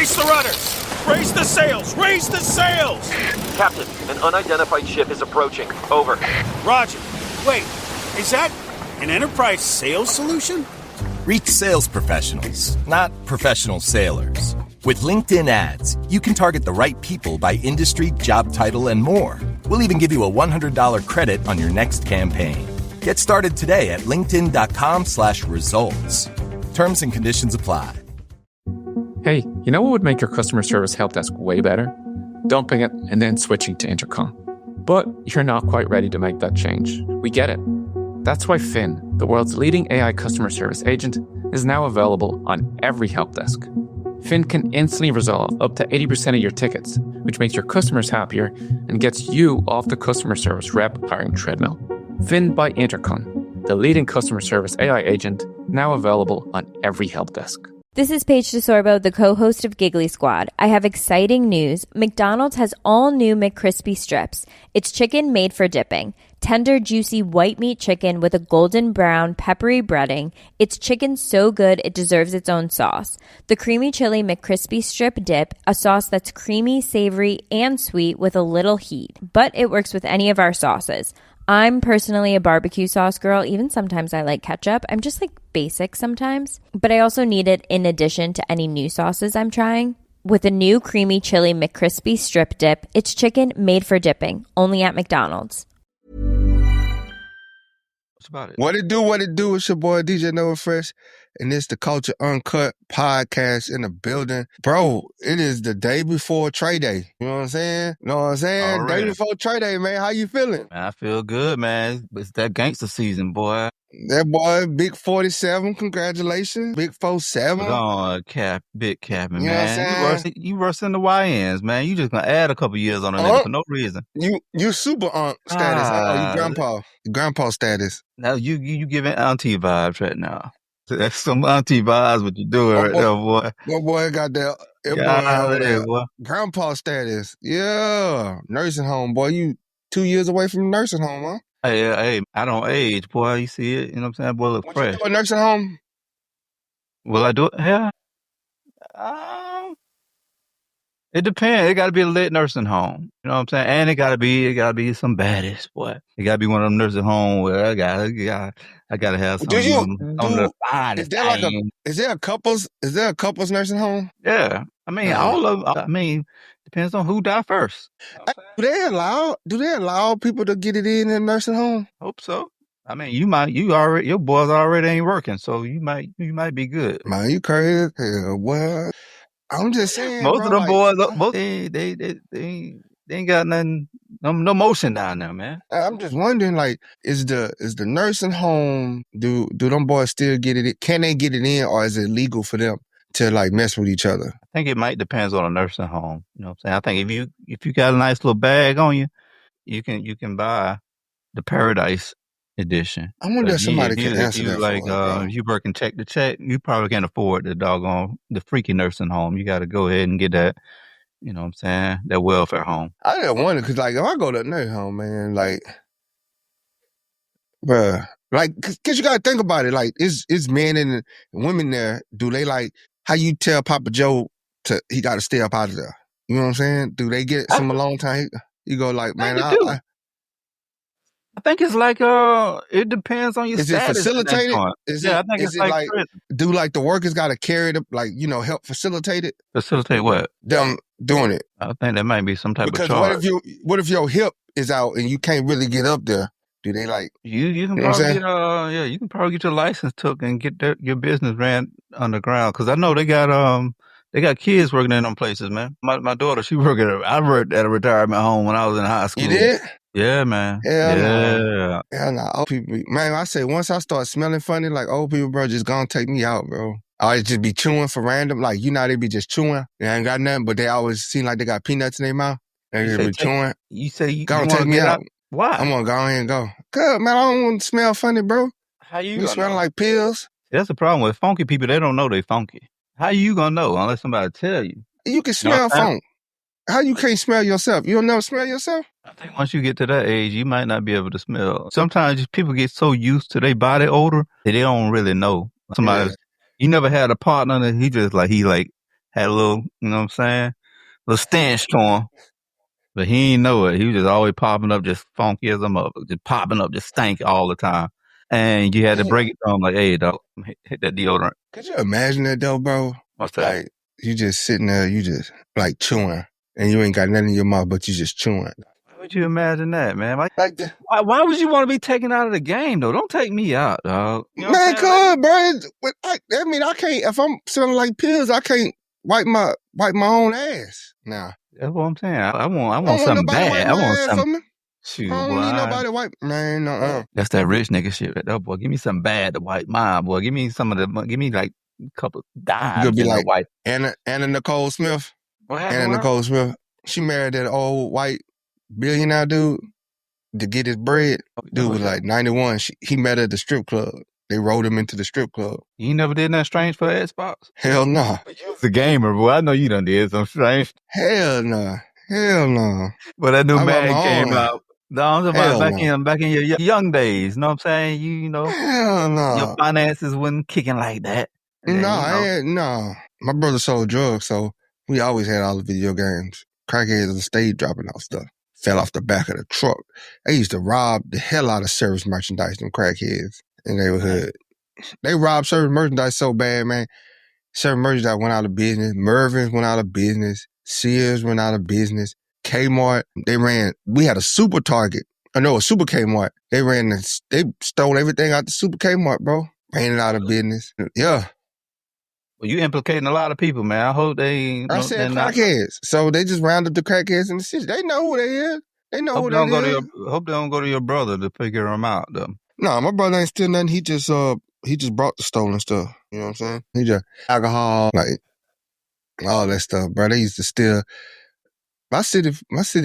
Brace the rudders! Raise the sails! Raise the sails! Captain, an unidentified ship is approaching. Over. Roger. Wait, is that an enterprise sales solution? Reach sales professionals, not professional sailors. With LinkedIn ads, you can target the right people by industry, job title, and more. We'll even give you a $100 credit on your next campaign. Get started today at linkedin.com/results. Terms and conditions apply. Hey, you know what would make your customer service help desk way better? Dumping it and then switching to Intercom. But you're not quite ready to make that change. We get it. That's why Finn, the world's leading AI customer service agent, is now available on every help desk. Finn can instantly resolve up to 80% of your tickets, which makes your customers happier and gets you off the customer service rep hiring treadmill. Finn by Intercom, the leading customer service AI agent, now available on every help desk. This is Paige DeSorbo, the co-host of Giggly Squad. I have exciting news. McDonald's has all new McCrispy strips. It's chicken made for dipping. Tender, juicy white meat chicken with a golden brown, peppery breading. It's chicken so good it deserves its own sauce. The creamy chili McCrispy strip dip, a sauce that's creamy, savory, and sweet with a little heat. But it works with any of our sauces. I'm personally a barbecue sauce girl. Even sometimes I like ketchup. I'm just like basic sometimes. But I also need it in addition to any new sauces I'm trying. With a new creamy chili McCrispy strip dip, it's chicken made for dipping, only at McDonald's. What's about it? What it do? It's your boy DJ Neverfresh, and it's the Culture Uncut podcast in the building. Bro, it is the day before Trey Day. You know what I'm saying? Already. Day before Trey Day, man. How you feeling? I feel good, man. It's that gangster season, boy. That boy, Big 47, congratulations. Big 47. Go on, Big Captain, You know what I'm man. saying? You worse than the YNs, man. You just gonna add a couple years on a nigga for no reason. You super status. You grandpa. Grandpa status. Now you giving auntie vibes right now. That's some auntie vibes what you doing right now, boy. My boy got that Boy. grandpa status. Yeah. Nursing home, boy. You 2 years away from nursing home, huh? Hey, I don't age, boy. You see it? You know what I'm saying? Boy, look fresh. You do a nursing home? Will I do it? Yeah. It depends. It got to be a lit nursing home. You know what I'm saying? And it got to be some baddies, boy. It got to be one of them nursing homes where I got to have some. Is there a couples nursing home? Yeah. I mean, all of. I mean, depends on who die first. Do they allow people to get it in a nursing home? Hope so. I mean, your boys already ain't working, so you might be good. Man, you crazy? Well, I'm just saying. Most of them boys, they ain't got nothing, no motion down there, man. I'm just wondering, like, is the nursing home? Do them boys still get it? Can they get it in, or is it legal for them to like mess with each other? I think it might depends on a nursing home. You know what I'm saying? I think if you got a nice little bag on you, you can buy the Paradise Edition. I wonder if somebody can answer that. If you working check to check, you probably can't afford the freaky nursing home. You got to go ahead and get that. You know what I'm saying? That welfare home. I just wonder because, like, if I go to a nursing home, man, like, bruh, like, cause you gotta think about it. Like, it's men and women there. Do they like how you tell Papa Joe he got to stay up out of there? You know what I'm saying? Do they get some alone time? You go like, man, I think it's like it depends on your status. Is it facilitated? I think it's like do like the workers got to carry it, like, you know, help facilitate it? Facilitate what? Them doing it. I think that might be some type of charge. Because what if your hip is out and you can't really get up there? Do they like you can probably you can probably get your license took and get your business ran underground? Because I know they got kids working in them places, man. My daughter, I worked at a retirement home when I was in high school. You did? Yeah, man. Hell no. Old people, man, I say once I start smelling funny, like old people, bro, just gonna take me out, bro. I just be chewing for random, like, you know, they be just chewing. They ain't got nothing, but they always seem like they got peanuts in their mouth. They just be chewing. You say you gonna take me out. Why? I'm gonna go ahead and go. Cause, man, I don't want to smell funny, bro. How you smell like pills? That's the problem with funky people. They don't know they funky. How you gonna know unless somebody tell you? You can smell funk. How you can't smell yourself? You don't never smell yourself? I think once you get to that age, you might not be able to smell. Sometimes people get so used to their body odor that they don't really know. You never had a partner that he Had a little, you know what I'm saying? Little stench to him. But he ain't know it. He was just always popping up, just funky as a mother. Just popping up, just stank all the time. And you had to break it to him like, hey, dog, hit that deodorant. Could you imagine that though, bro? What's that? Like, you just sitting there, you just like chewing, and you ain't got nothing in your mouth, but you just chewing. Why would you imagine that, man? Like why would you want to be taken out of the game, though? Don't take me out, dog. You know man, good, bro. I mean, I can't, if I'm smelling like pills, I can't wipe my own ass now. That's what I'm saying. I want something bad. I want something. Shoot, I don't need nobody wipe. Man, no. That's that rich nigga shit. Oh, boy, give me something bad to wipe mine, boy. Give me some of the, give me like a couple dimes. You'll be like wipe. Anna Nicole Smith. What happened? Anna Nicole Smith. She married that old white billionaire dude to get his bread. Dude was like 91. He met her at the strip club. They rode him into the strip club. You never did nothing strange for Xbox? Hell no. Nah. You was a gamer, boy. I know you done did some strange. Hell no. Hell no. But that new Madden came out. No, I'm talking about back in your young days. You know what I'm saying? You know, hell no. Your finances wasn't kicking like that. No. My brother sold drugs, so we always had all the video games. Crackheads stayed dropping out stuff. Fell off the back of the truck. They used to rob the hell out of service merchandise, them crackheads in the neighborhood. They robbed service merchandise so bad, man. Service merchandise went out of business. Mervyn's went out of business. Sears went out of business. Kmart, we had a super Target. A super Kmart. They stole everything out the super Kmart, bro. Ran it out of business. Yeah. Well, you implicating a lot of people, man. I hope they... I said crackheads. So they just round up the crackheads in the city. They know who they is. They know who they is. Hope they don't go to your brother to figure them out, though. No, my brother ain't steal nothing. He just brought the stolen stuff. You know what I'm saying? He just alcohol, like all that stuff, bro. They used to steal. My city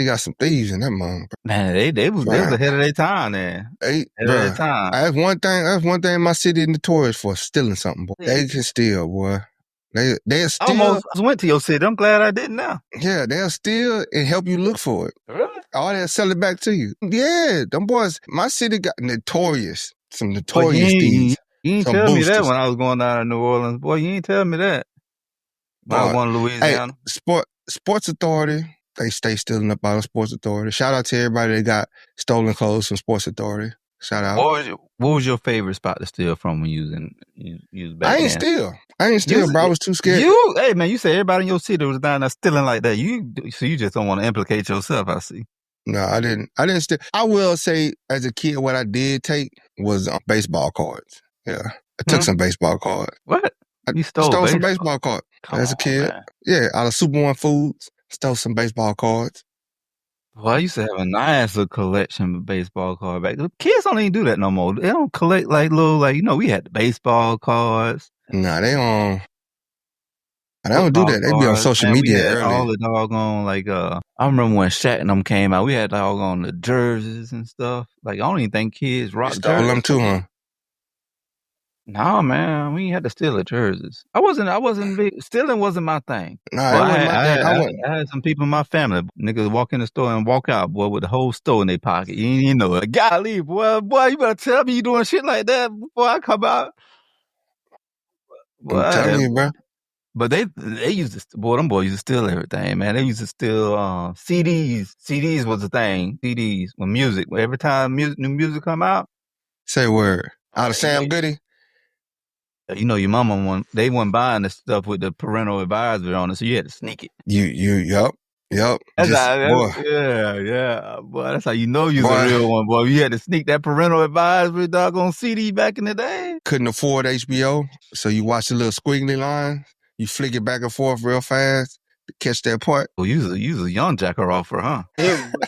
got some thieves in that mom. Man, they was ahead of their time, man. Ahead of their time. That's one thing my city notorious for, stealing something, boy. Yeah. They can steal, boy. They'll steal. I almost went to your city. I'm glad I didn't now. Yeah, they'll steal and help you look for it. Really? Or they'll sell it back to you. Yeah, them boys, my city got notorious. Some notorious thieves. You ain't tell me that when I was going down to New Orleans. Boy, you ain't tell me that. When I was going to Louisiana. Hey, Sports Authority. They stay stealing up out of Sports Authority. Shout out to everybody that got stolen clothes from Sports Authority. Shout out. What was your favorite spot to steal from when you was back I ain't steal, bro. I was too scared. Hey, man, you said everybody in your city was down there stealing like that. So you just don't want to implicate yourself, I see. No, I didn't steal. I will say, as a kid, what I did take was baseball cards. Yeah. I took some baseball cards. What? You stole some baseball cards as a kid. Man. Yeah, out of Super One Foods. Stole some baseball cards. Well, I used to have a nice little collection of baseball cards back. The kids don't even do that no more. They don't collect like little, we had the baseball cards. Nah, they don't do that. They be on social media early. All the doggone, I remember when Shaq and them came out, we had doggone the jerseys and stuff. Like, I don't even think kids rock jerseys. Stole them too, huh? No, man, we had to steal the jerseys. I wasn't big. Stealing wasn't my thing. No, it wasn't my thing. I had some people in my family, niggas walk in the store and walk out, boy, with the whole store in their pocket. You ain't know it. Golly, boy, you better tell me you doing shit like that before I come out. I'm telling you, bro. But they used to, them boys used to steal everything, man. They used to steal CDs. CDs was the thing. CDs, every time new music come out. Say word. Out of Sam Goody. You know, your mama they weren't buying the stuff with the parental advisory on it, so you had to sneak it. Yep. Yeah. Boy, that's how you know you're a real one, boy. You had to sneak that parental advisory doggone CD back in the day. Couldn't afford HBO, so you watch the little squiggly lines. You flick it back and forth real fast to catch that part. Well, you was a young jacker offer, huh?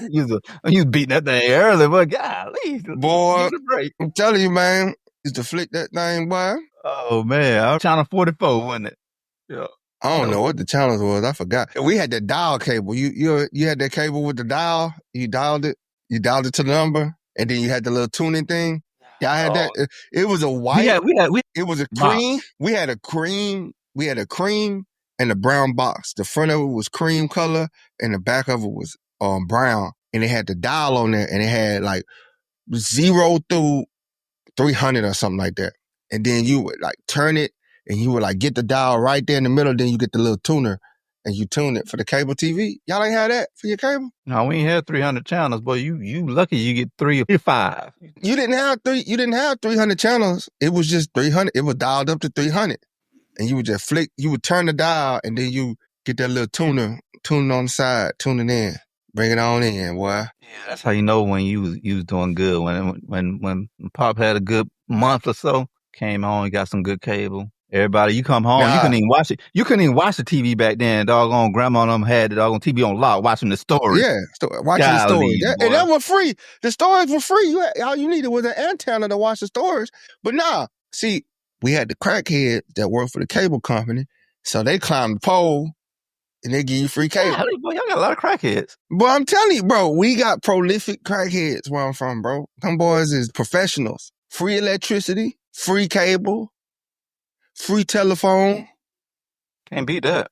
You was beating that thing early, but golly. Boy, I'm telling you, man. Used to flick that thing, boy. Oh, man. I was channel 44, wasn't it? Yeah. I don't know what the channel was. I forgot. We had that dial cable. You had that cable with the dial. You dialed it to the number, and then you had the little tuning thing. Yeah, I had that. It was a white. It was a cream. We had a cream. We had a cream and a brown box. The front of it was cream color, and the back of it was brown. And it had the dial on there, and it had 0 through 300 or something like that. And then you would turn it. and you would like get the dial right there in the middle, then you get the little tuner and you tune it for the cable TV. Y'all ain't had that for your cable? No, we ain't had 300 channels, boy. You lucky you get 3 or 5. You didn't have 300 channels. It was just 300. It was dialed up to 300. And you would just flick, you would turn the dial and then you get that little tuner on the side, tune it in. Bring it on in, boy. Yeah, that's how you know when you was doing good. When Pop had a good month or so, came home, he got some good cable. Everybody, you come home, you couldn't even watch it. You couldn't even watch the TV back then. Doggone grandma and them had the doggone TV on lock, watching the story. Yeah, watching the story. And that was free. The stories were free. All you needed was an antenna to watch the stories. But nah, see, we had the crackheads that worked for the cable company, so they climbed the pole and they give you free cable. Yeah, boy, y'all got a lot of crackheads. But I'm telling you, bro, we got prolific crackheads where I'm from, bro. Them boys is professionals. Free electricity, free cable, free telephone. Can't beat that.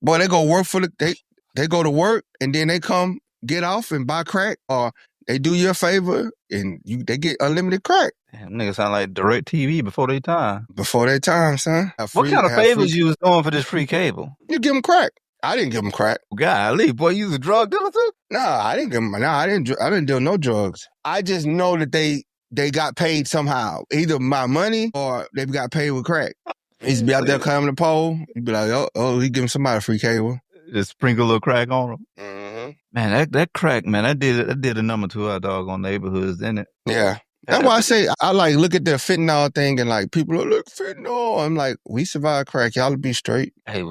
Boy, they go work for they go to work and then they come get off and buy crack, or they do you a favor and they get unlimited crack. Damn, niggas sound like direct TV before their time. Before their time, son. What kind of favors you was doing for this free cable? You give them crack. I didn't give them crack. Golly, boy, you was a drug dealer too? No, I didn't give them. No, I didn't deal no drugs. I just know that they got paid somehow, either my money or they got paid with crack. He used to be out there climbing the pole. He'd be like, oh, he giving somebody free cable. Just sprinkle a little crack on them. Mm-hmm. Man, that crack, man, that did a number to our doggone neighborhoods, didn't it? Yeah. That's why I say, I like look at the fentanyl thing and like people are look fentanyl. I'm like, we survived crack. Y'all be straight. Hey,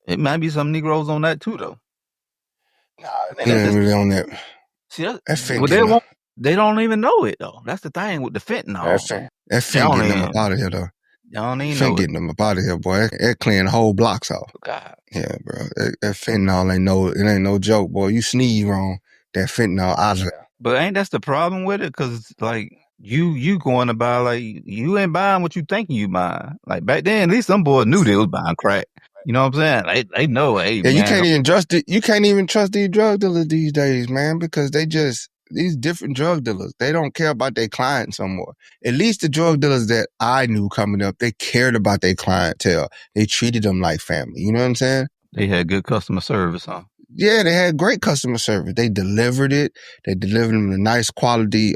it might be some Negroes on that too, though. Nah, they ain't really on that. See, that's fentanyl. Well, they don't even know it, though. That's the thing with the fentanyl. That fentanyl getting them up out of here, though. Y'all don't even know getting them up out of here, boy. It clearing whole blocks off. God. Yeah, bro. That fentanyl ain't no joke, boy. You sneeze wrong, that fentanyl out of there. But ain't that's the problem with it? Because, like, you going to buy, like, you ain't buying what you thinking you buying. Like, back then, at least some boys knew they was buying crack. You know what I'm saying? They know, hey, yeah, man. You can't even trust these drug dealers these days, man, because these different drug dealers, they don't care about their clients no more. At least the drug dealers that I knew coming up, they cared about their clientele. They treated them like family. You know what I'm saying? They had good customer service, huh? Yeah, they had great customer service. They delivered it. They delivered them a nice quality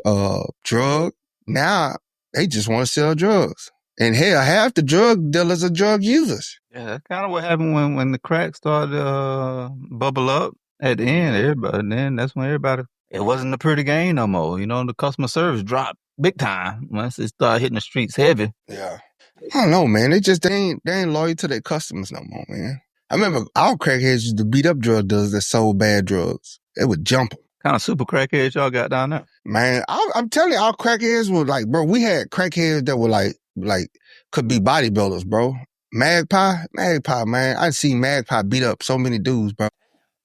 drug. Now, they just want to sell drugs. And hell, half the drug dealers are drug users. Yeah, that's kind of what happened when the crack started bubble up at the end. That's when everybody, it wasn't a pretty game no more. You know, the customer service dropped big time once it started hitting the streets heavy. Yeah. I don't know, man. They ain't loyal to their customers no more, man. I remember our crackheads used to beat up drug dealers that sold bad drugs. They would jump them. Kind of super crackheads y'all got down there? Man, I'm telling you, our crackheads were like, bro, we had crackheads that were like could be bodybuilders, bro. Magpie, man. I seen Magpie beat up so many dudes, bro.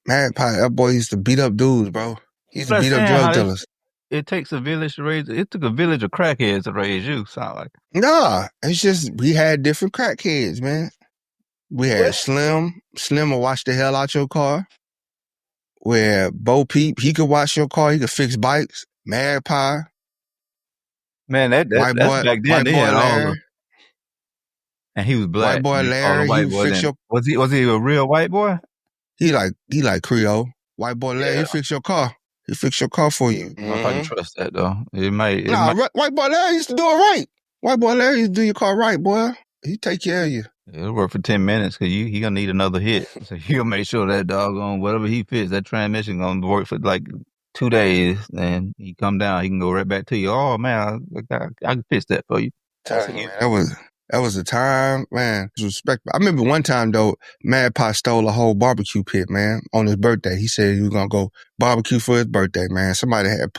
Magpie, that boy used to beat up dudes, bro. He used to beat up drug dealers. It takes a village to raise. It took a village of crackheads to raise you, sound like. Nah, it's just we had different crackheads, man. We had Slim will watch the hell out your car. Where Bo Peep, he could watch your car, he could fix bikes. Magpie. Man, that's back then. They had all the, and he was black. White boy Larry, was he a real white boy? He like Creole. White boy Larry, he fix your car. He fix your car for you. I don't know if I can trust that though. It might. White boy Larry used to do it right. White boy Larry used to do your car right, boy. He take care of you. It'll work for 10 minutes because he gonna need another hit. So he'll make sure that doggone whatever he fits, that transmission gonna work for like 2 days. Then he come down, he can go right back to you. Oh man, I can fix that for you. That was the time, man. Respect. I remember one time though, Magpie stole a whole barbecue pit, man, on his birthday. He said he was gonna go barbecue for his birthday, man. Somebody had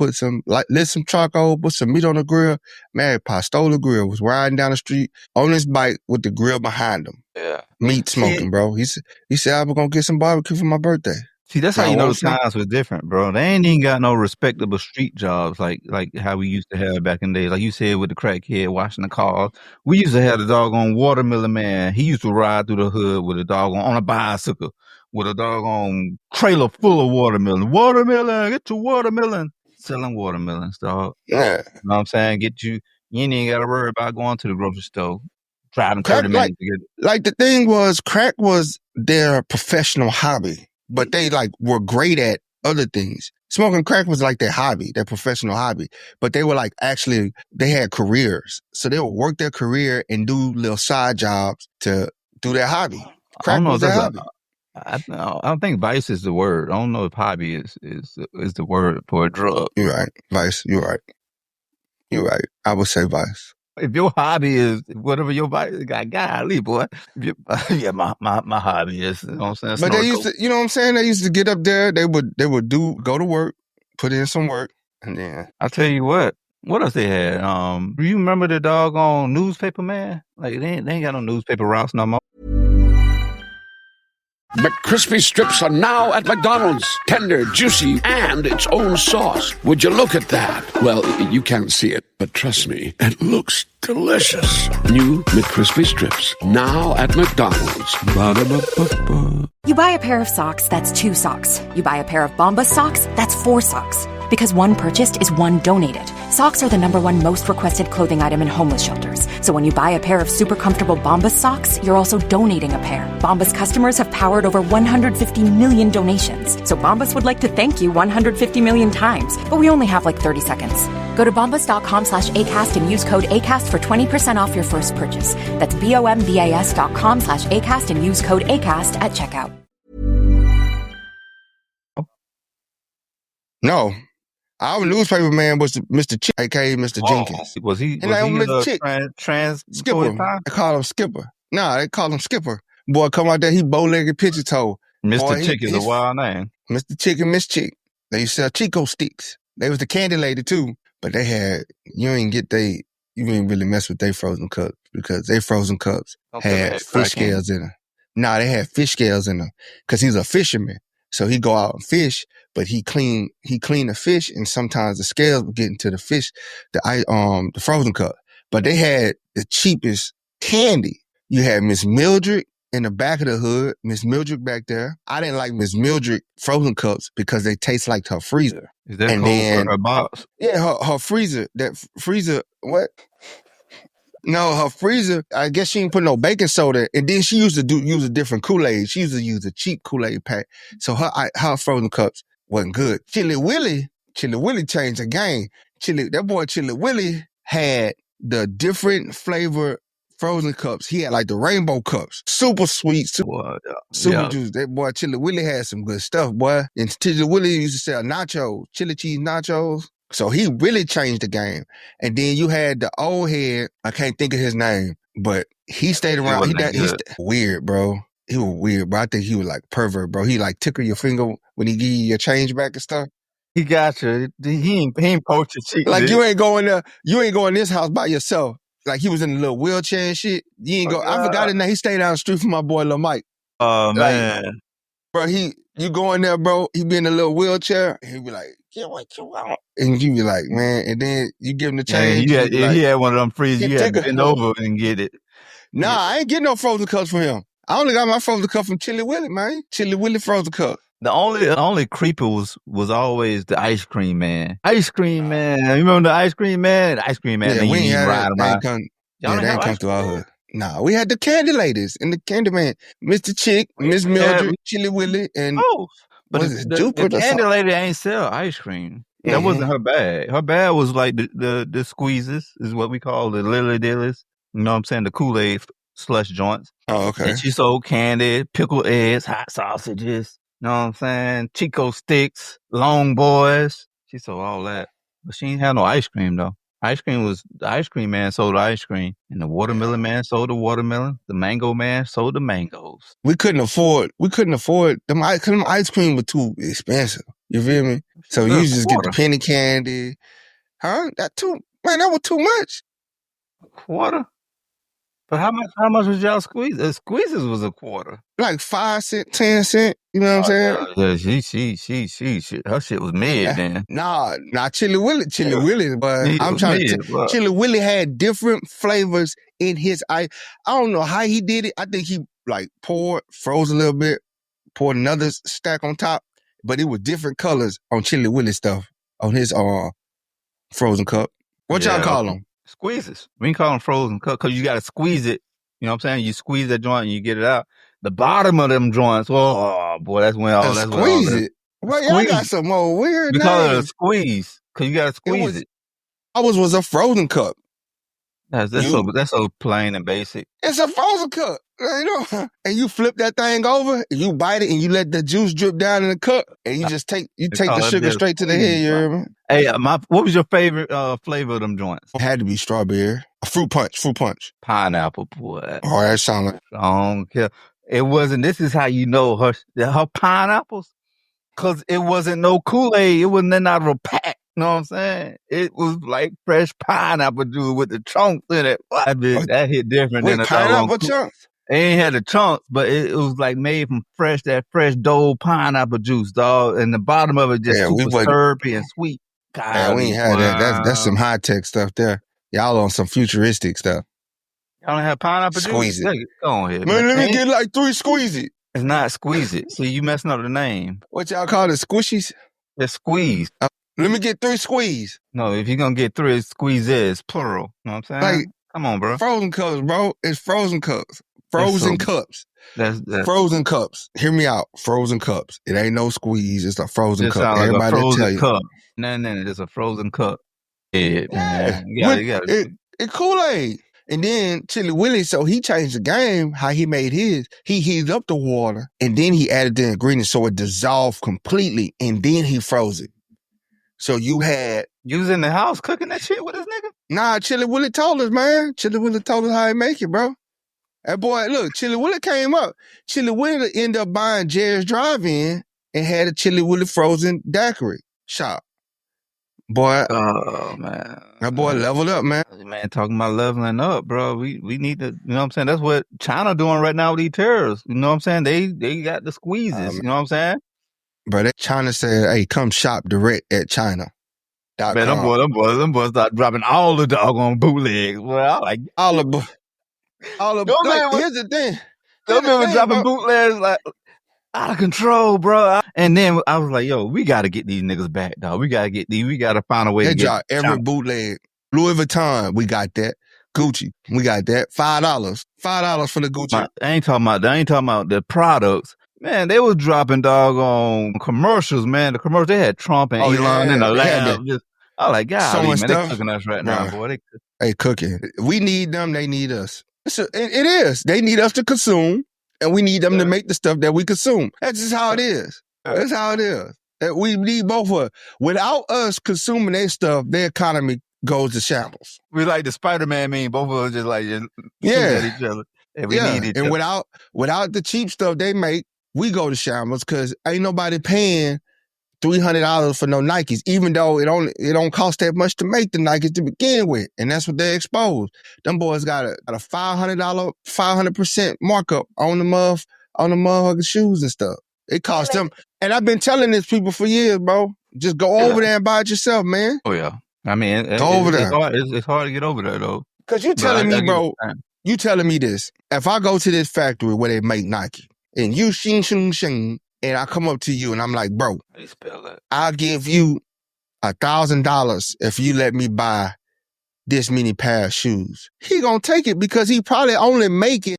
lit some charcoal, put some meat on the grill. Magpie stole the grill, was riding down the street on his bike with the grill behind him. Yeah. Meat smoking, bro. He said I was gonna get some barbecue for my birthday. See, that's how you know the times was different, bro. They ain't even got no respectable street jobs like how we used to have back in the day. Like you said with the crackhead washing the cars. We used to have the doggone watermelon man. He used to ride through the hood with a doggone on a bicycle with a doggone trailer full of watermelon. Watermelon, get your watermelon. Selling watermelons, dog. Yeah. You know what I'm saying? You ain't even got to worry about going to the grocery store. driving Crack, 30 minutes to get it. Like the thing was, crack was their professional hobby, but they like were great at other things. Smoking crack was like their hobby, their professional hobby, but they were like actually, they had careers. So they would work their career and do little side jobs to do their hobby. Crack was their hobby. I don't think vice is the word. I don't know if hobby is the word for a drug. You're right. Vice. You're right. You're right. I would say vice. If your hobby is whatever your vice, golly, boy. Yeah, my hobby is, you know what I'm saying? But they used to, you know what I'm saying? They used to get up there. They would go to work, put in some work, and then I'll tell you what else they had? Do you remember the doggone newspaper man? Like they ain't got no newspaper routes no more. McCrispy strips are now at McDonald's. Tender, juicy, and its own sauce. Would you look at that? Well, you can't see it, but trust me, it looks delicious. New McCrispy strips, now at McDonald's. Ba-da-ba-ba-ba. You buy a pair of socks, that's 2 socks. You buy a pair of Bombas socks, that's 4 socks. Because one purchased is one donated. Socks are the #1 most requested clothing item in homeless shelters. So when you buy a pair of super comfortable Bombas socks, you're also donating a pair. Bombas customers have powered over 150 million donations. So Bombas would like to thank you 150 million times. But we only have like 30 seconds. Go to bombas.com/ACAST and use code ACAST for 20% off your first purchase. That's BOMBAS.com/ACAST and use code ACAST at checkout. no. Our newspaper man was Mr. Chick, aka Mr. Jenkins. Was he? And that was Mr. Chick. Trans Skipper. They call him Skipper. Nah, they call him Skipper. Boy, come out there, he bow-legged pitcher toe. Mr. Chick is a wild name. Mr. Chick and Miss Chick. They used to sell Chico sticks. They was the candy lady too, but they had, you ain't really mess with their frozen cups because their frozen cups had fish scales in them. Nah, they had fish scales in them because he's a fisherman. So he go out and fish, but he clean the fish, and sometimes the scales would get into the fish, the frozen cup. But they had the cheapest candy. You had Miss Mildred in the back of the hood, Miss Mildred back there. I didn't like Miss Mildred frozen cups because they taste like her freezer. Is that cold for her box? Yeah, her freezer. That freezer, what? No, her freezer, I guess she didn't put no baking soda. And then she used to use a different Kool-Aid. She used to use a cheap Kool-Aid pack. So her frozen cups wasn't good. Chili Willie changed the game. That boy Chili Willie had the different flavor frozen cups. He had like the rainbow cups. Super sweet, super juice. That boy Chili Willie had some good stuff, boy. And Chili Willie used to sell nachos, chili cheese nachos. So he really changed the game. And then you had the old head, I can't think of his name, but he stayed around. He's weird, bro. He was weird, bro. I think he was like pervert, bro. He like tickle your finger when he give you your change back and stuff. He got you. He ain't poached your cheek. Like you ain't going in this house by yourself. Like he was in a little wheelchair and shit. You ain't I forgot his name. He stayed down the street from my boy Lil Mike. Oh, man. Bro, you go in there, bro, he be in a little wheelchair, and he be like, yeah, what you want? And you be like, man, and then you give him the change. Yeah, he had one of them freezers. You had to bend over and get it. Nah, I ain't getting no frozen cups from him. I only got my frozen cup from Chili Willie, man. Chili Willie frozen cup. The only creeper was always the ice cream man. Ice cream man. You remember the ice cream man? The ice cream man. Yeah, we ain't had ride that. They ain't come through our hood. Nah, we had the candy ladies and the candy man. Mr. Chick, Miss Mildred, Chili Willie, and but the candy lady ain't sell ice cream. That wasn't her bag. Her bag was like the squeezes is what we call the lily dillies. You know what I'm saying? The Kool-Aid slush joints. Oh, okay. And she sold candy, pickled eggs, hot sausages. You know what I'm saying? Chico sticks, long boys. She sold all that. But she ain't had no ice cream though. The ice cream man sold the ice cream, and the watermelon man sold the watermelon. The mango man sold the mangoes. We couldn't afford them. Ice cream was too expensive. You feel me? So you just get the penny candy. Huh? That was too much. A quarter? But how much was y'all squeeze? Squeezes was a quarter. Like 5 cents, 10 cents. You know what I'm saying? Yeah, her shit was mid then. Nah, Chili Willie, but I'm trying to Chili Willie had different flavors in his ice. I don't know how he did it. I think he like froze a little bit, poured another stack on top, but it was different colors on Chili Willie stuff on his frozen cup. What y'all call them? Squeezes. We ain't call them frozen cup because you got to squeeze it You know what I'm saying? You squeeze that joint and you get it out. The bottom of them joints, oh boy, that's when all squeeze it. Well, y'all got some more weird We names. call it a squeeze because you got to squeeze it. Ours was a frozen cup. That's so plain and basic. It's a frozen cup. You know, and you flip that thing over, and you bite it, and you let the juice drip down in the cup, and you just take the sugar straight to the head. You hear me? Hey, what was your favorite flavor of them joints? It had to be strawberry. Fruit punch. Pineapple, boy. Oh, that sound like I don't care. It wasn't. This is how you know her pineapples, because it wasn't no Kool-Aid. It wasn't out of a pack. You know what I'm saying? It was like fresh pineapple juice with the chunks in it. That hit different than a pineapple chunks. It ain't had the chunks, but it was like made from that fresh dough pineapple juice, dog. And the bottom of it just super syrupy and sweet. God, yeah, we ain't had that. That's some high tech stuff there. Y'all on some futuristic stuff. Y'all don't have pineapple squeeze juice? It. Go on here, man. Let me get like 3 squeeze it. It's not squeeze it. See, you messing up the name. What y'all call it? Squishies? It's squeeze. Let me get 3 squeeze. No, if you're going to get 3, squeeze is plural. You know what I'm saying? Like, come on, bro. Frozen cups, bro. It's frozen cups. Frozen cups. That's frozen cups. Hear me out. Frozen cups. It ain't no squeeze. It's a frozen cup. Like everybody a frozen tell you. Cup. No, it's a frozen cup. Yeah. It Kool-Aid. And then Chili Willie, so he changed the game, how he made his. He heated up the water, and then he added the ingredients so it dissolved completely, and then he froze it. So you was in the house cooking that shit with this nigga? Nah, Chili Willie told us, man. Chili Willie told us how he make it, bro. That boy, look, Chili Willie came up. Chili Willie ended up buying Jerry's Drive-In and had a Chili Willie frozen daiquiri shop. Boy, oh man, that boy leveled up, man. Man, talking about leveling up, bro. We need to, you know what I'm saying? That's what China doing right now with these terrorists. You know what I'm saying? They got the squeezes. You know what I'm saying? But China said, "Hey, come shop direct at China." Man, them boys start dropping all the doggone bootlegs. Well, I like all the. Here's the thing. Those men were dropping bootlegs like out of control, bro. And then I was like, yo, we got to get these niggas back, dog. We got to find a way to get drop every bootleg. Louis Vuitton, we got that. Gucci, we got that. $5 for the Gucci. I ain't talking about the products. Man, they was dropping doggone commercials, man. The commercials, they had Trump and Elon in the lab. I was like, God, so man, they cooking us right now, boy. They cooking. We need them, they need us. It is. They need us to consume, and we need them to make the stuff that we consume. That's just how it is. That's how it is. We need both of us. Without us consuming their stuff, their economy goes to shambles. We like the Spider-Man meme. Both of us just like shooting at each other. And we need each other. Without the cheap stuff they make, we go to shambles because ain't nobody paying $300 for no Nikes, even though it don't cost that much to make the Nikes to begin with, and that's what they exposed. Them boys got a $500, 500% markup on the motherfucking shoes and stuff. It cost them, and I've been telling these people for years, bro. Just go over there and buy it yourself, man. Oh yeah, I mean, go over there. It's hard to get over there though. Cause you telling me, bro. You telling me this? If I go to this factory where they make Nike, and you shing. And I come up to you and I'm like, bro, I'll give you $1,000 if you let me buy this many pair of shoes. He gonna take it because he probably only make it.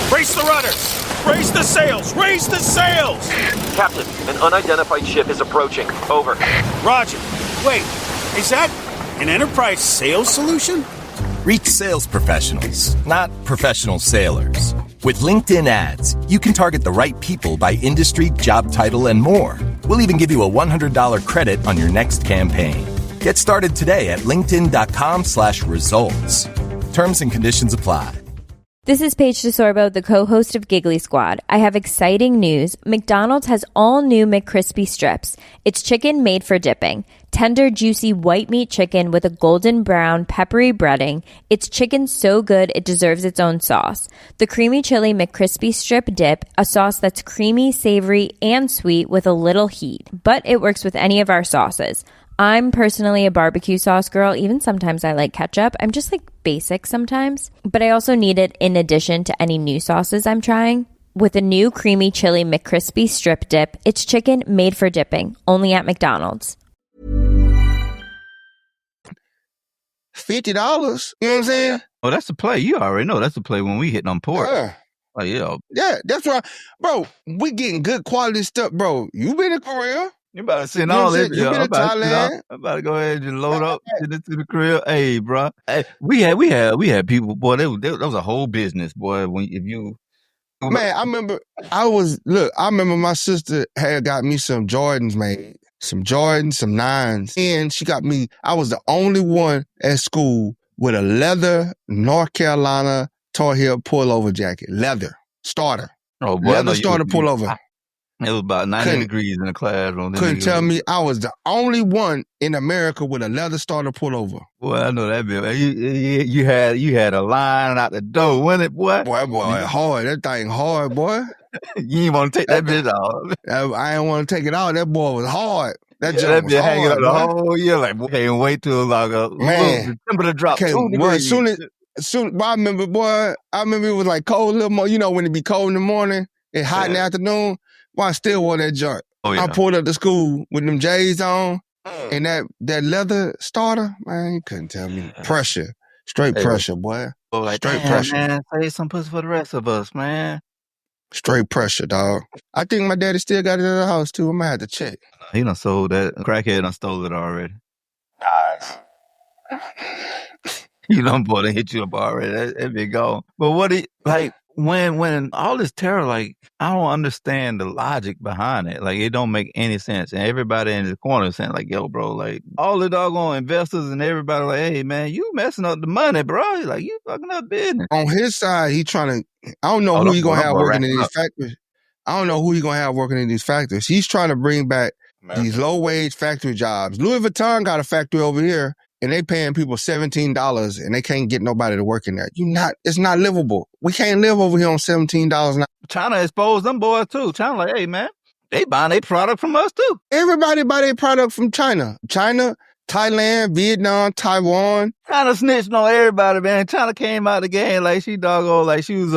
Brace the rudders! Raise the sails! Raise the sails! Captain, an unidentified ship is approaching. Over. Roger. Wait, is that an enterprise sales solution? Reach sales professionals, not professional sailors. With LinkedIn ads, you can target the right people by industry, job title, and more. We'll even give you a $100 credit on your next campaign. Get started today at linkedin.com/results. Terms and conditions apply. This is Paige DeSorbo, the co-host of Giggly Squad. I have exciting news. McDonald's has all new McCrispy strips. It's chicken made for dipping. Tender, juicy white meat chicken with a golden brown, peppery breading. It's chicken so good it deserves its own sauce. The creamy chili McCrispy strip dip, a sauce that's creamy, savory, and sweet with a little heat. But it works with any of our sauces. I'm personally a barbecue sauce girl. Even sometimes I like ketchup. I'm just like basic sometimes. But I also need it in addition to any new sauces I'm trying. With a new creamy chili McCrispy strip dip, it's chicken made for dipping, only at McDonald's. $50. You know what I'm saying? Oh, that's the play. You already know that's the play when we hitting on pork. Yeah. Like, yeah. Yeah, that's right. Bro, we getting good quality stuff, bro. You been in Korea. You about to send You know all what I'm this. saying? You been in Thailand. I'm about to go ahead and just load up, send it to the crib. Hey, bro. Hey, we had people, boy, that was a whole business, boy. Man, I remember my sister had got me some Jordans made. Some Jordans, some 9s. And she got me, I was the only one at school with a leather North Carolina Tar Heel pullover jacket. Leather. Starter. Oh, boy. Leather starter pullover. It was about 90 degrees in the classroom. Couldn't tell me I was the only one in America with a leather starter pullover. Boy, I know that, man. You had a line out the door, wasn't it, boy? Boy, hard. That thing hard, boy. You ain't want to take that bitch off. I didn't want to take it out. That boy was hard. That junk was hard, hanging up the boy. whole year. Like, boy, can't wait till like the temperature drop 2 degrees. I remember it was like cold a little more. You know, when it be cold in the morning and hot in the afternoon. Well, I still wore that junk. Oh, yeah. I pulled up to school with them J's on and that leather starter, man, you couldn't tell me. Pressure. Straight pressure, boy. Oh, like, straight pressure. Man, save some pussy for the rest of us, man. Straight pressure, dog. I think my daddy still got it at the house, too. I might have to check. He done sold that. Crackhead done stole it already. Nice. You done bought and hit you up already. That be gone. But when all this terror, like, I don't understand the logic behind it. Like, it don't make any sense. And everybody in the corner is saying, like, yo, bro, like, all the doggone investors and everybody like, hey, man, you messing up the money, bro. Like, you fucking up business. On his side, he trying to, I don't know who he going to have working in these factories. I don't know who he going to have working in these factories. He's trying to bring back these low-wage factory jobs. Louis Vuitton got a factory over here. And they paying people $17 and they can't get nobody to work in there. It's not livable. We can't live over here on $17 now. China exposed them boys too. China like, hey man, they buying their product from us too. Everybody buy their product from China. China, Thailand, Vietnam, Taiwan. China snitching on everybody, man. China came out the game like she doggone, like she was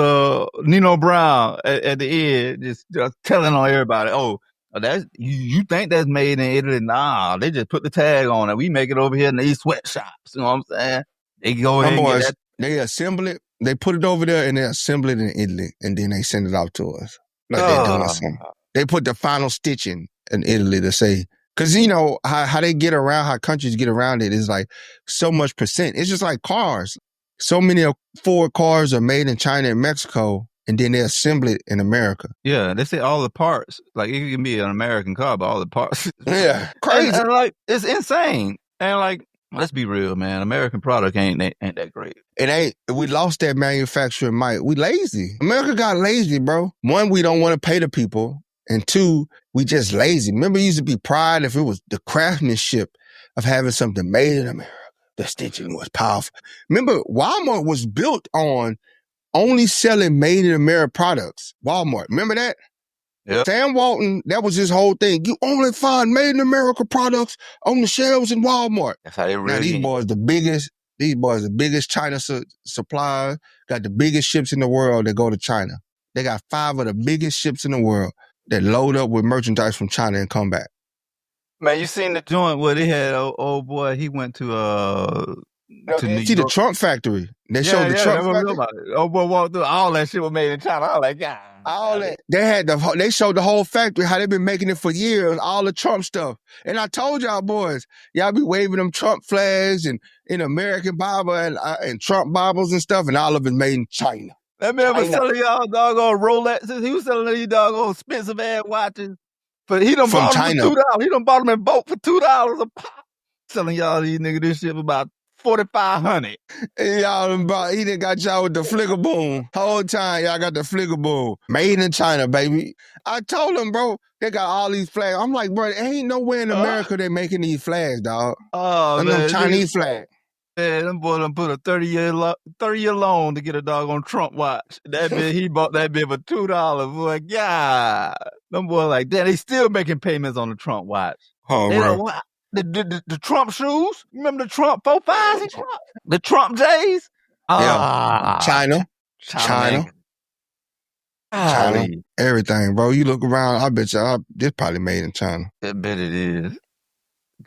Nino Brown at the end, just telling on everybody, oh, that's you think that's made in Italy? Nah, they just put the tag on it. We make it over here in these sweatshops. You know what I'm saying? They go ahead and get that. They assemble it. They put it over there and they assemble it in Italy, and then they send it out to us. Like they're doing something. They put the final stitching in Italy to say, because you know how they get around, how countries get around it is like so much percent. It's just like cars. So many Ford cars are made in China and Mexico. And then they assemble it in America. Yeah, they say all the parts. Like, it can be an American car, but all the parts. Yeah, crazy. And like, it's insane. And like, let's be real, man. American product ain't that great. It ain't. We lost that manufacturing might. We lazy. America got lazy, bro. One, we don't want to pay the people. And two, we just lazy. Remember, it used to be pride if it was the craftsmanship of having something made in America. The stitching was powerful. Remember, Walmart was built on only selling made in America products. Walmart. Remember that? Yep. Sam Walton, that was his whole thing. You only find made in America products on the shelves in Walmart. That's how they really. Now, these boys the biggest China suppliers, got the biggest ships in the world that go to China. They got 5 of the biggest ships in the world that load up with merchandise from China and come back. Man, you seen the joint where they had old boy, he went to New See York. the Trump factory. They showed the Trump factory. Oh boy, walked through. All that shit was made in China. I was like, yeah. All that. They showed the whole factory, how they've been making it for years, all the Trump stuff. And I told y'all boys, y'all be waving them Trump flags and in American Bible and Trump Bibles and stuff, and all of it made in China. That man was selling y'all doggone Rolexes. He was selling these doggone expensive ass watches. But he done bought them for $2. He done bought them in bulk for $2 a pop. Selling y'all these niggas this shit for about $4,500. And y'all he done got y'all with the flicker boom. Whole time y'all got the flicker boom. Made in China, baby. I told them, bro, they got all these flags. I'm like, bro, there ain't nowhere in America they making these flags, dog. Oh, man. Them Chinese flags. Man, them boy done put a 30-year loan to get a doggone Trump watch. That bitch, he bought that bitch for $2. Boy, yeah. Them boy like, damn, they still making payments on the Trump watch. Oh, bro. The Trump shoes? Remember the Trump 4.5s? The Trump J's? Yeah. China. Everything, bro. You look around, I bet you this probably made in China. I bet it is.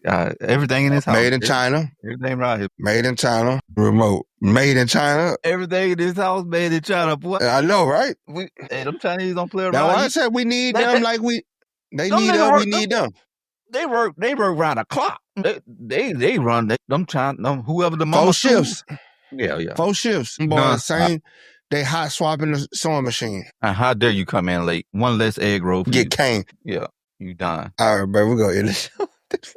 Everything in his house. Made in China. Everything right here. Made in China. Remote. Made in China. Everything in this house made in China, boy. I know, right? Hey, them Chinese don't play around. That's why I said we need them like they need us, we need them. They work around the clock. They run them China, whoever the 4 shifts. Yeah. 4 shifts. Boy, same. They hot swapping the sewing machine. And how dare you come in late? One less egg roll for Get you. cane. Yeah, you done. All right, bro, we're going to end the show. This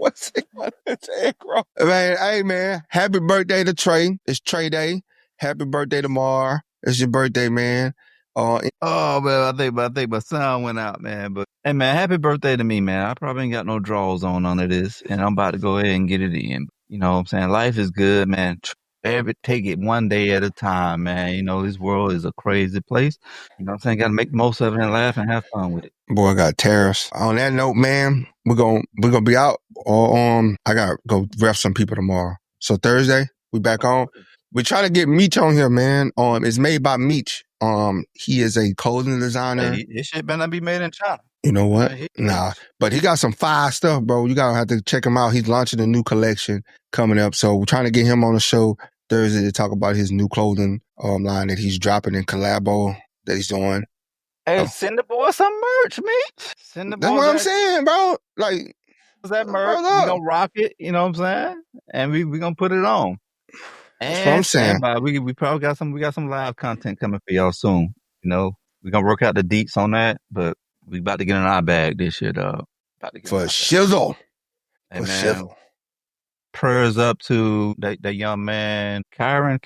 one egg roll. Man, hey, man, happy birthday to Trey. It's Trey Day. Happy birthday tomorrow. It's your birthday, man. Man, I think my sound went out, man. But hey, man, happy birthday to me, man. I probably ain't got no draws on under this, and I'm about to go ahead and get it in. You know what I'm saying? Life is good, man. Take it one day at a time, man. You know, this world is a crazy place. You know what I'm saying? Got to make the most of it and laugh and have fun with it. Boy, I got tariffs. On that note, man, we're gonna be out. I gotta go ref some people tomorrow. So Thursday, we back on. We try to get Meech on here, man. It's made by Meech. He is a clothing designer. Hey, his shit better not be made in China. You know what? Nah, but he got some fire stuff, bro. You gotta have to check him out. He's launching a new collection coming up. So we're trying to get him on the show Thursday to talk about his new clothing line that he's dropping in collabo that he's doing. Hey, send the boy some merch, Meech. Send the boy. That's what I'm saying, bro. Like that merch, we gonna rock it. You know what I'm saying? And we gonna put it on. That's what I'm saying. We probably got some live content coming for y'all soon. You know, we gonna work out the deets on that, but we about to get in our bag this shit, dog. For shizzle. Hey, man. Shizzle. Prayers up to that young man, Kyron.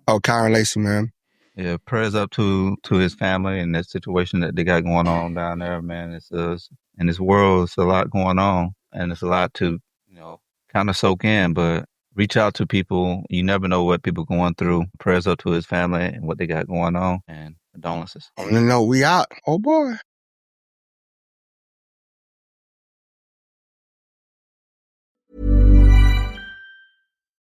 Kyron Lacey, man. Yeah, prayers up to his family and that situation that they got going on down there, man. It's in this world, it's a lot going on, and it's a lot to, you know, kind of soak in. But reach out to people. You never know what people are going through. Prayers up to his family and what they got going on, and condolences. On the note, we out. Oh boy.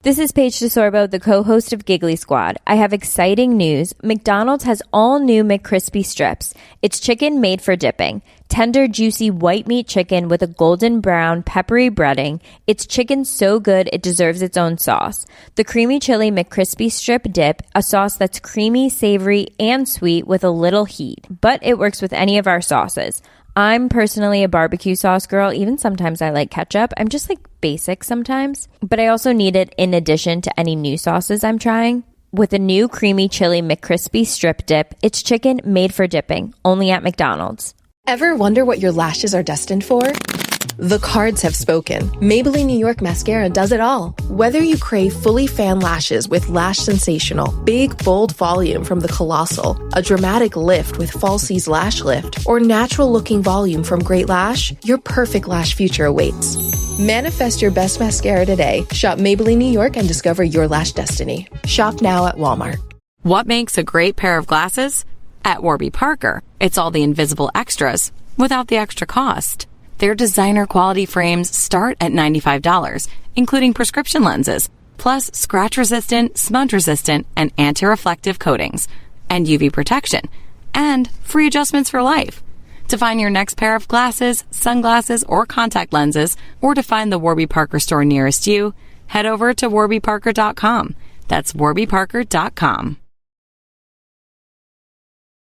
This is Paige DeSorbo, the co-host of Giggly Squad. I have exciting news. McDonald's has all new McCrispy strips. It's chicken made for dipping. Tender, juicy white meat chicken with a golden brown, peppery breading. It's chicken so good it deserves its own sauce. The creamy chili McCrispy strip dip, a sauce that's creamy, savory, and sweet with a little heat. But it works with any of our sauces. I'm personally a barbecue sauce girl. Even sometimes I like ketchup. I'm just like basic sometimes. But I also need it in addition to any new sauces I'm trying. With a new creamy chili McCrispy strip dip, it's chicken made for dipping, only at McDonald's. Ever wonder what your lashes are destined for? The cards have spoken. Maybelline New York Mascara does it all. Whether you crave fully fan lashes with Lash Sensational, big, bold volume from the Colossal, a dramatic lift with Falsies Lash Lift, or natural-looking volume from Great Lash, your perfect lash future awaits. Manifest your best mascara today. Shop Maybelline New York and discover your lash destiny. Shop now at Walmart. What makes a great pair of glasses? At Warby Parker, it's all the invisible extras without the extra cost. Their designer quality frames start at $95, including prescription lenses, plus scratch-resistant, smudge-resistant, and anti-reflective coatings, and UV protection, and free adjustments for life. To find your next pair of glasses, sunglasses, or contact lenses, or to find the Warby Parker store nearest you, head over to warbyparker.com. That's warbyparker.com.